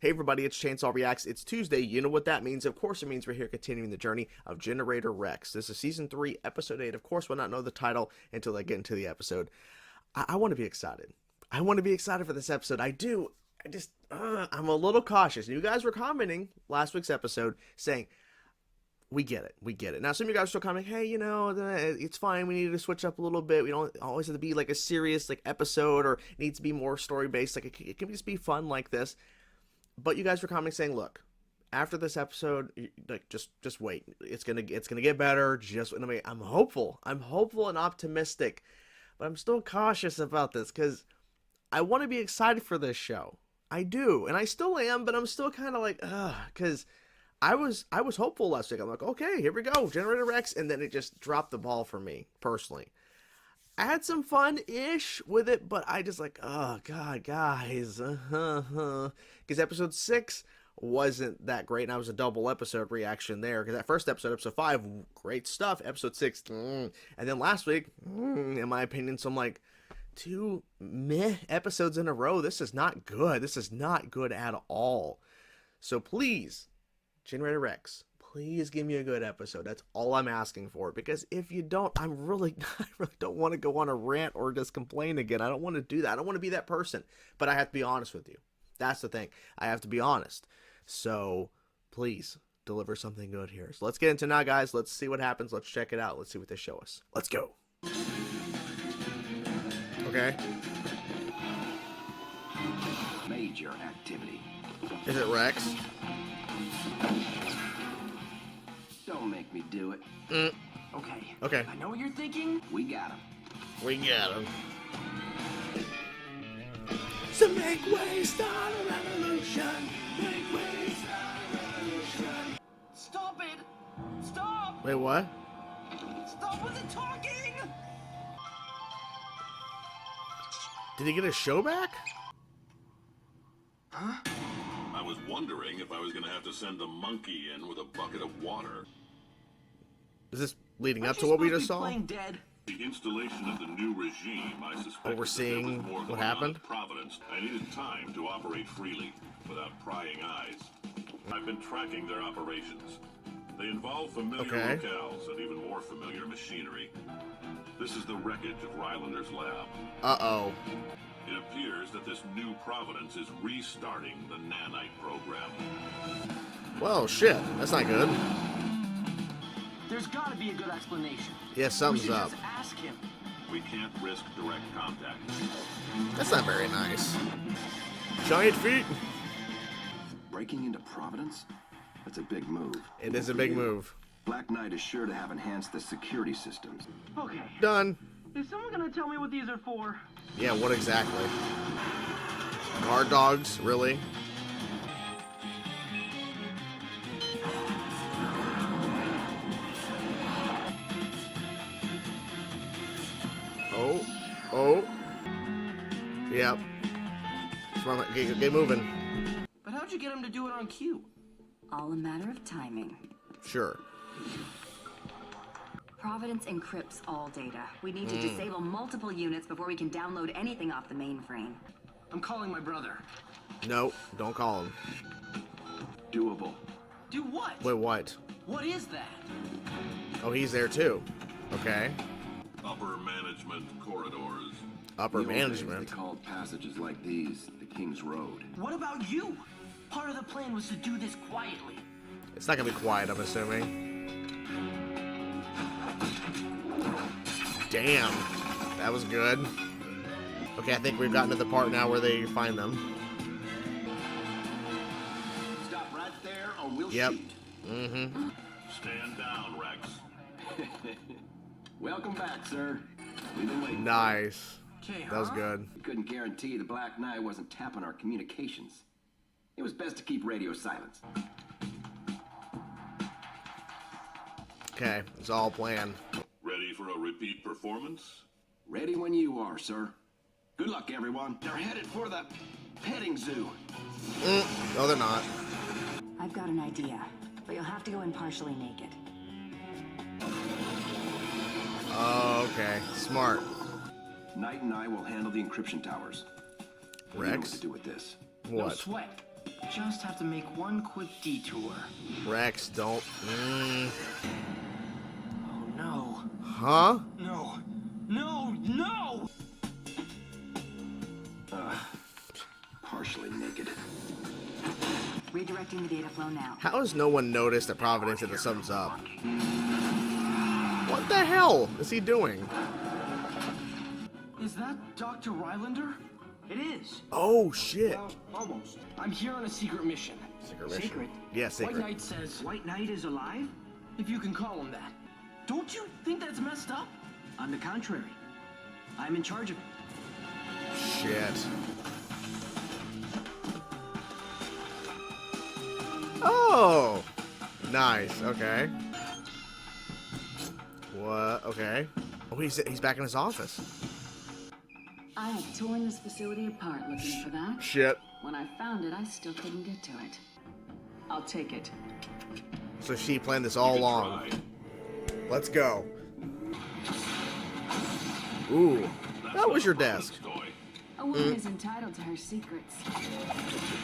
Hey everybody, it's Chainsaw Reacts. It's Tuesday. You know what that means. Of course it means we're here continuing the journey of Generator Rex. This is Season 3, Episode 8. Of course we'll not know the title until I get into the episode. I want to be excited. I want to be excited for this episode. I do. I'm a little cautious. You guys were commenting last week's episode saying, we get it. We get it. Now, some of you guys are still commenting, hey, you know, it's fine. We need to switch up a little bit. We don't always have to be like a serious episode, or it needs to be more story-based. It can just be fun like this. But you guys were commenting saying, look, after this episode, just wait. It's gonna get better. I'm hopeful. I'm hopeful and optimistic, but I'm still cautious about this because I want to be excited for this show. I do, and I still am, but I'm still kind of like, because I was hopeful last week. I'm like, okay, here we go, Generator Rex, and then it just dropped the ball for me personally. I had some fun-ish with it, but I just oh, God, guys. Because episode 6 wasn't that great, and I was a double episode reaction there. Because that first episode, episode 5, great stuff. Episode 6, and then last week, in my opinion, some 2 meh episodes in a row. This is not good. This is not good at all. So please, Generator Rex, please give me a good episode. That's all I'm asking for. Because if you don't, I really don't want to go on a rant or just complain again. I don't want to do that. I don't want to be that person. But I have to be honest with you. That's the thing. I have to be honest. So please deliver something good here. So let's get into it now, guys. Let's see what happens. Let's check it out. Let's see what they show us. Let's go. Okay. Major activity. Is it Rex? Don't make me do it. Okay. Okay. I know what you're thinking. We got him. We got him. So make way, start a revolution. Make way, start a revolution. Stop it! Stop! Wait, what? Stop with the talking! Did he get his show back? Huh? I was wondering if I was going to have to send the monkey in with a bucket of water. Is this leading up to what we just saw? Playing dead? The installation of the new regime, I suspect we're seeing what happened? Providence. I needed time to operate freely, without prying eyes. I've been tracking their operations. They involve familiar locales and even more familiar machinery. This is the wreckage of Rylander's lab. Uh-oh. It appears that this new Providence is restarting the nanite program. Well, shit. That's not good. There's gotta be a good explanation. Yeah, something's up. Just ask him. We can't risk direct contact. That's not very nice. Giant feet. Breaking into Providence? That's a big move. It is a big move. Black Knight is sure to have enhanced the security systems. Okay. Done. Is someone gonna tell me what these are for? Yeah, what exactly? Guard dogs? Really? Oh. Yep. Come on, get moving. But how'd you get him to do it on cue? All a matter of timing. Sure. Providence encrypts all data. We need to disable multiple units before we can download anything off the mainframe. I'm calling my brother. No, don't call him. Doable. Do what? Wait, what? What is that? Oh, he's there too. Okay. Upper management corridors. Upper management. They called passages like these the King's Road. What about you? Part of the plan was to do this quietly. It's not gonna be quiet, I'm assuming. Damn. That was good. Okay, I think we've gotten to the part now where they find them. Stop right there or we'll Yep. shoot. Stand down, Rex. Welcome back, sir. We've been waiting. Nice. Okay, That was good. We couldn't guarantee the Black Knight wasn't tapping our communications. It was best to keep radio silent. Okay, it's all planned. Ready for a repeat performance? Ready when you are, sir. Good luck, everyone. They're headed for the petting zoo. No, they're not. I've got an idea, but you'll have to go in partially naked. Okay, smart. Knight and I will handle the encryption towers. You know what Rex? to do with this. No What? sweat. Just have to make one quick detour. Rex, don't. Oh no. Huh? No. No, no! Partially naked. Redirecting the data flow now. How has no one noticed that Providence hit the thumbs up? What the hell is he doing? Is that Dr. Rylander? It is. Oh shit. Well, almost. I'm here on a secret mission. Secret mission. Secret? Yeah, secret. White Knight says... White Knight is alive? If you can call him that. Don't you think that's messed up? On the contrary. I'm in charge of it. Shit. Oh! Nice, okay. What? Okay. Oh, he's back in his office. I have torn this facility apart looking for that. Shit. When I found it, I still couldn't get to it. I'll take it. So she planned this all along. Try. Let's go. Ooh. That was your desk. Toy. A woman is entitled to her secrets.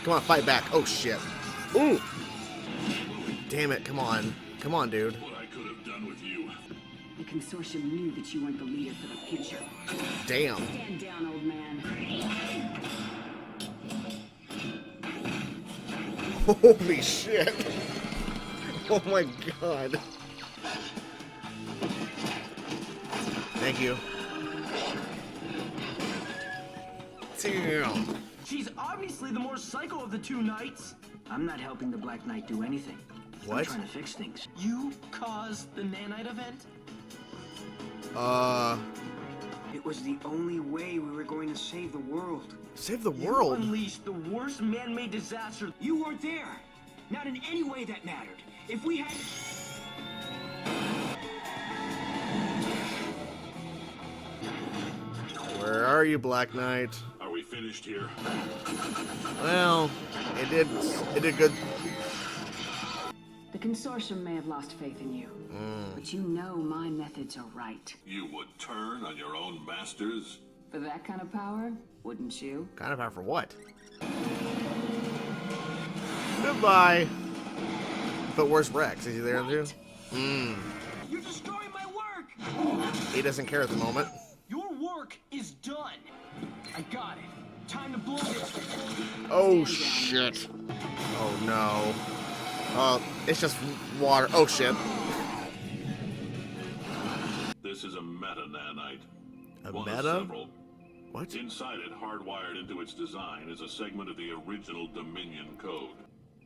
Come on, fight back. Oh, shit. Ooh. Damn it, come on. Come on, dude. What I could have done with you. The consortium knew that you weren't the leader for the future. Damn. Stand down, old man. Holy shit. Oh my god. Thank you. Damn. She's obviously the more psycho of the two knights. I'm not helping the Black Knight do anything. What? I'm trying to fix things. You caused the nanite event? It was the only way we were going to save the world. Save the You world. unleashed the worst man-made disaster. You weren't there. Not in any way that mattered. If we had... Where are you, Black Knight? Are we finished here? Well, it did good. The consortium may have lost faith in you, but you know my methods are right. You would turn on your own masters? For that kind of power, wouldn't you? Kind of out for what? Goodbye. But where's Rex? Is he there too? You're destroying my work! He doesn't care at the moment. Your work is done. I got it. Time to blow this thing. Oh shit. Oh no. It's just water. Oh shit. This is a meta-nanite. A One of meta? several. What? Inside it, hardwired into its design, is a segment of the original Dominion code.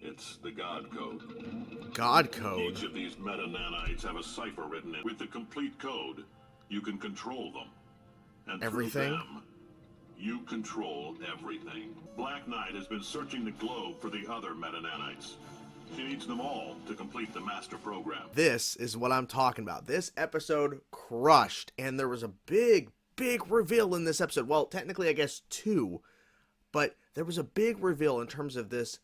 It's the God Code. God Each code. of these meta-nanites have a cipher written in. With the complete code, you can control them. And Everything? through them, you control everything. Black Knight has been searching the globe for the other meta-nanites. She needs them all to complete the master program. This is what I'm talking about. This episode crushed, and there was a big reveal in this episode. Well, technically, I guess two, but there was a big reveal in terms of this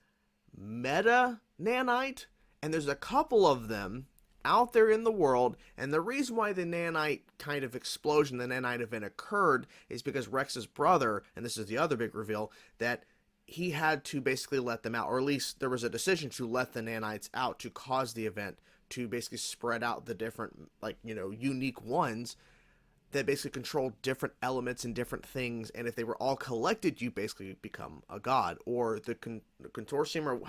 meta nanite, and there's a couple of them out there in the world, and the reason why the nanite kind of explosion, the nanite event occurred is because Rex's brother, and this is the other big reveal, that he had to basically let them out, or at least there was a decision to let the nanites out to cause the event to basically spread out the different, like, you know, unique ones that basically control different elements and different things, and if they were all collected, you basically become a god, or the consortium, or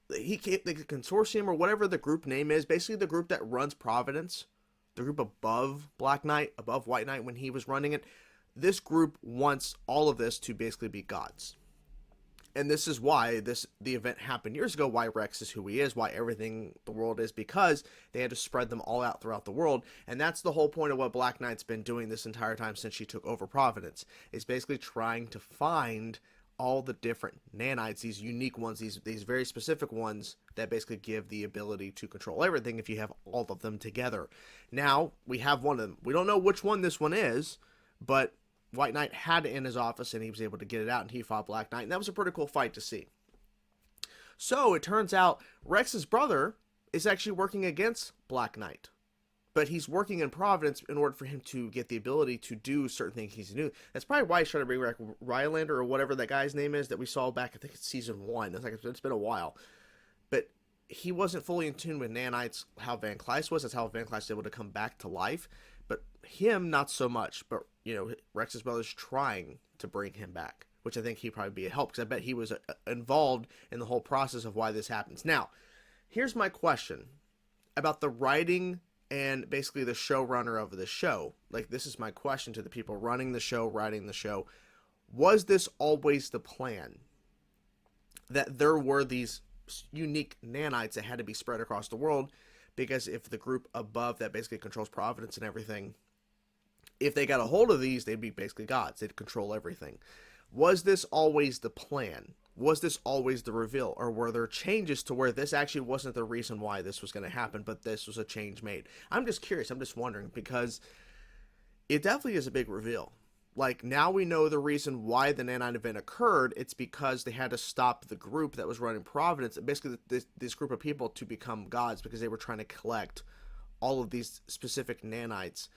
the consortium, or whatever the group name is, basically the group that runs Providence, the group above Black Knight, above White Knight when he was running it, this group wants all of this to basically be gods. And this is why the event happened years ago, why Rex is who he is, why everything the world is, because they had to spread them all out throughout the world. And that's the whole point of what Black Knight's been doing this entire time since she took over Providence, is basically trying to find all the different nanites, these unique ones, these very specific ones that basically give the ability to control everything if you have all of them together. Now, we have one of them. We don't know which one this one is, but White Knight had it in his office, and he was able to get it out, and he fought Black Knight, and that was a pretty cool fight to see. So, it turns out Rex's brother is actually working against Black Knight. but he's working in Providence in order for him to get the ability to do certain things he's new. That's probably why he's trying to bring back Rylander or whatever that guy's name is that we saw back, I think it's season 1. It's been a while. But he wasn't fully in tune with nanites, how Van Kleist was. That's how Van Kleist was able to come back to life. But him, not so much. But, you know, Rex's brother's trying to bring him back, which I think he'd probably be a help, because I bet he was involved in the whole process of why this happens. Now, here's my question about the writing and basically the showrunner of the show. Like, this is my question to the people running the show, writing the show. Was this always the plan? That there were these unique nanites that had to be spread across the world, because if the group above that basically controls Providence and everything, if they got a hold of these, they'd be basically gods. They'd control everything. Was this always the plan? Was this always the reveal? Or were there changes to where this actually wasn't the reason why this was going to happen, but this was a change made? I'm just curious. I'm just wondering, because it definitely is a big reveal. Like, now we know the reason why the Nanite event occurred. It's because they had to stop the group that was running Providence, basically this group of people, to become gods, because they were trying to collect all of these specific nanites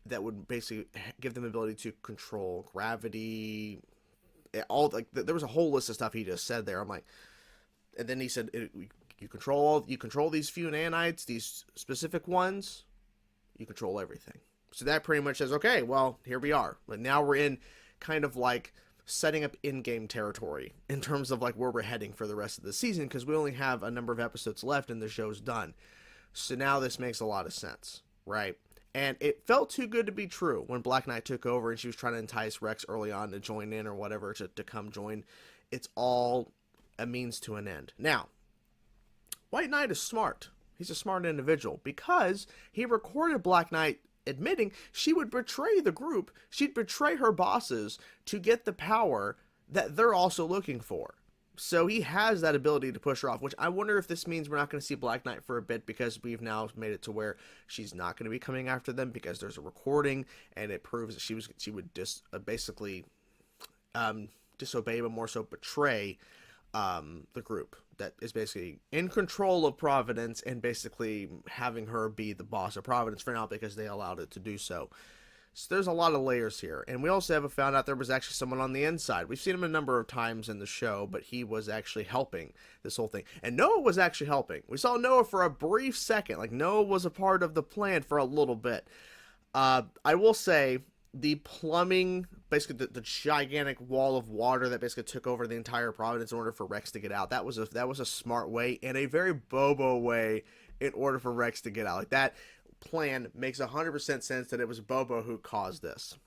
that would basically give them the ability to control gravity. All, like, there was a whole list of stuff he just said there. I'm like, and then he said, you control these few nanites, these specific ones, you control everything. So that pretty much says, okay, well, here we are. But now we're in kind of like setting up in-game territory in terms of like where we're heading for the rest of the season, because we only have a number of episodes left and the show's done. So now this makes a lot of sense, right? And it felt too good to be true when Black Knight took over and she was trying to entice Rex early on to join in or whatever, to come join. It's all a means to an end. Now, White Knight is smart. He's a smart individual, because he recorded Black Knight admitting she would betray the group. She'd betray her bosses to get the power that they're also looking for. So he has that ability to push her off, which I wonder if this means we're not going to see Black Knight for a bit, because we've now made it to where she's not going to be coming after them, because there's a recording and it proves that she would basically disobey, but more so betray the group that is basically in control of Providence, and basically having her be the boss of Providence for now because they allowed it to do so. So there's a lot of layers here. And we also have found out there was actually someone on the inside. We've seen him a number of times in the show, but he was actually helping this whole thing. And Noah was actually helping. We saw Noah for a brief second. Like, Noah was a part of the plan for a little bit. I will say, the plumbing, basically the gigantic wall of water that basically took over the entire Providence in order for Rex to get out, that was a smart way, and a very Bobo way in order for Rex to get out. Like, that plan makes 100% sense that it was Bobo who caused this.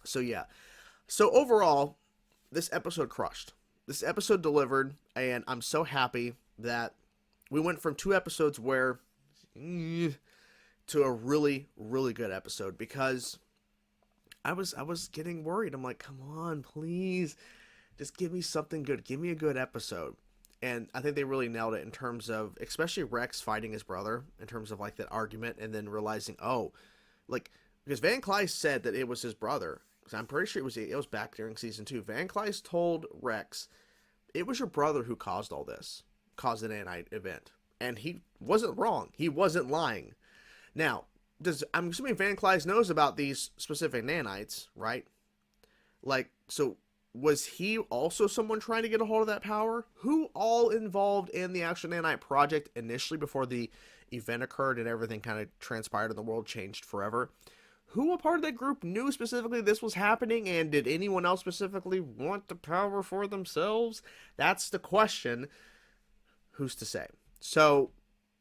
So yeah. So overall, this episode crushed. This episode delivered, and I'm so happy that we went from 2 episodes where to a really, really good episode, because I was getting worried. I'm like, come on, please, just give me something good. Give me a good episode. And I think they really nailed it in terms of, especially Rex fighting his brother, in terms of like that argument, and then realizing, oh, like, because Van Kleist said that it was his brother. Because I'm pretty sure it was back during season 2. Van Kleist told Rex, it was your brother who caused all this, caused the nanite event. And he wasn't wrong. He wasn't lying. Now, I'm assuming Van Kleist knows about these specific nanites, right? Like, so was he also someone trying to get a hold of that power? Who all involved in the actual nanite project initially, before the event occurred and everything kind of transpired and the world changed forever? Who a part of that group knew specifically this was happening, and did anyone else specifically want the power for themselves? That's the question. Who's to say? So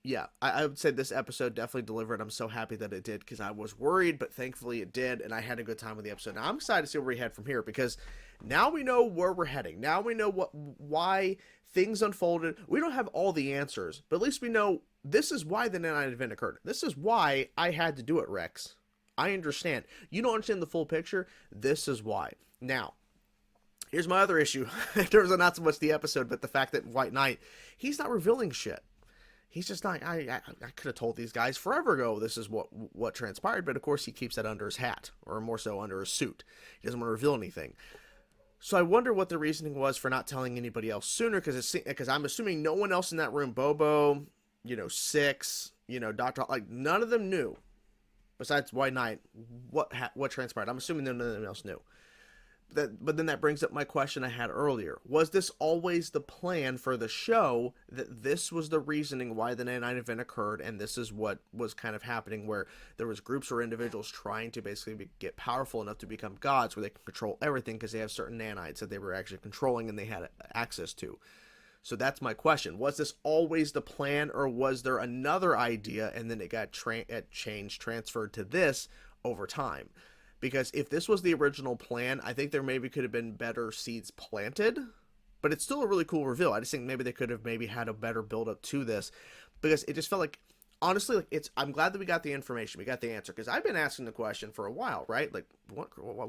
yeah, I would say this episode definitely delivered. I'm so happy that it did, because I was worried, but thankfully it did, and I had a good time with the episode. Now I'm excited to see where we head from here, because now we know where we're heading. Now we know why things unfolded. We don't have all the answers, but at least we know this is why the nanite event occurred. This is why I had to do it, Rex. I understand. You don't understand the full picture. This is why. Now, here's my other issue. In terms of not so much the episode, but the fact that White Knight, he's not revealing shit. He's just not, I could have told these guys forever ago this is what transpired, but of course he keeps that under his hat, or more so under his suit. He doesn't want to reveal anything. So I wonder what the reasoning was for not telling anybody else sooner, because I'm assuming no one else in that room, Bobo, Six, Dr. Like, none of them knew. Besides White Knight, what transpired? I'm assuming none of them else knew. But then that brings up my question I had earlier. Was this always the plan for the show, that this was the reasoning why the 99 event occurred, and this is what was kind of happening, where there was groups or individuals trying to basically get powerful enough to become gods, where they can control everything because they have certain nanites that they were actually controlling and they had access to? So that's my question. Was this always the plan, or was there another idea and then it got transferred to this over time? Because if this was the original plan, I think there maybe could have been better seeds planted, but it's still a really cool reveal. I just think maybe they could have maybe had a better build up to this, because it just felt like, honestly, like I'm glad that we got the information, we got the answer, because I've been asking the question for a while, right? Like,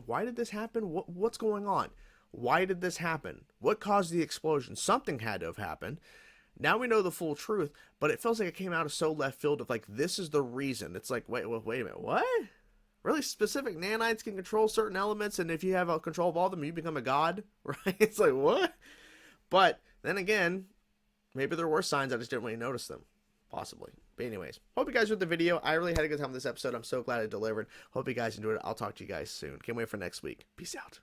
why did this happen? What's going on? Why did this happen? What caused the explosion? Something had to have happened. Now we know the full truth, but it feels like it came out of so left field of like, this is the reason. It's like, wait a minute, what? Really specific nanites can control certain elements, and if you have control of all of them, you become a god, right? It's like, what? But then again, maybe there were signs, I just didn't really notice them. Possibly. But anyways, hope you guys enjoyed the video. I really had a good time with this episode. I'm so glad I delivered. Hope you guys enjoyed it. I'll talk to you guys soon. Can't wait for next week. Peace out.